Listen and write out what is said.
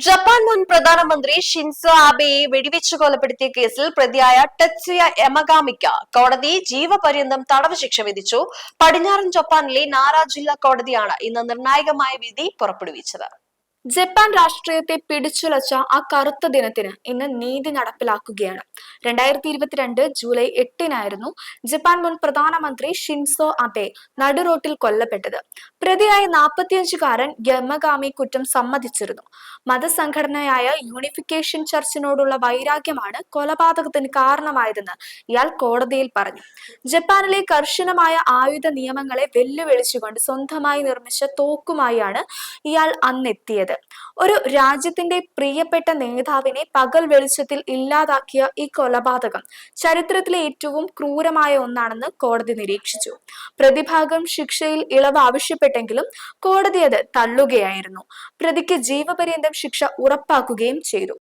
Japan മുൻ പ്രധാനമന്ത്രി Shinzo ആബെയെ വെടിവെച്ചു കൊലപ്പെടുത്തിയ കേസിൽ പ്രതിയായ ടെറ്റ്സുയ യമഗാമിക്ക് കോടതി ജീവപര്യന്തം തടവ് ശിക്ഷ വിധിച്ചു. പടിഞ്ഞാറൻ ജപ്പാനിലെ നാര ജില്ലാ കോടതിയാണ് ഇന്ന് നിർണായകമായ വിധി പുറപ്പെടുവിച്ചത്. ജപ്പാൻ രാഷ്ട്രീയത്തെ പിടിച്ചുലച്ച ആ കറുത്ത ദിനത്തിന് ഇന്ന് നീതി നടപ്പിലാക്കുകയാണ്. 2022 ജൂലൈ 8-നായിരുന്നു ജപ്പാൻ മുൻ പ്രധാനമന്ത്രി ഷിൻസോ അബെ നടുറോട്ടിൽ കൊല്ലപ്പെട്ടത്. പ്രതിയായ 45-കാരൻ യമഗാമി കുറ്റം സമ്മതിച്ചിരുന്നു. മതസംഘടനയായ യൂണിഫിക്കേഷൻ ചർച്ചിനോടുള്ള വൈരാഗ്യമാണ് കൊലപാതകത്തിന് കാരണമായതെന്ന് ഇയാൾ കോടതിയിൽ പറഞ്ഞു. ജപ്പാനിലെ കർശനമായ ആയുധ നിയമങ്ങളെ വെല്ലുവിളിച്ചുകൊണ്ട് സ്വന്തമായി നിർമ്മിച്ച തോക്കുമായാണ് ഇയാൾ അന്നെത്തിയത്. ഒരു രാജ്യത്തിന്റെ പ്രിയപ്പെട്ട നേതാവിനെ പകൽ വെളിച്ചത്തിൽ ഇല്ലാതാക്കിയ ഈ കൊലപാതകം ചരിത്രത്തിലെ ഏറ്റവും ക്രൂരമായ ഒന്നാണെന്ന് കോടതി നിരീക്ഷിച്ചു. പ്രതിഭാഗം ശിക്ഷയിൽ ഇളവ് ആവശ്യപ്പെട്ടെങ്കിലും കോടതി അത് തള്ളുകയായിരുന്നു. പ്രതിക്ക് ജീവപര്യന്തം ശിക്ഷ ഉറപ്പാക്കുകയും ചെയ്തു.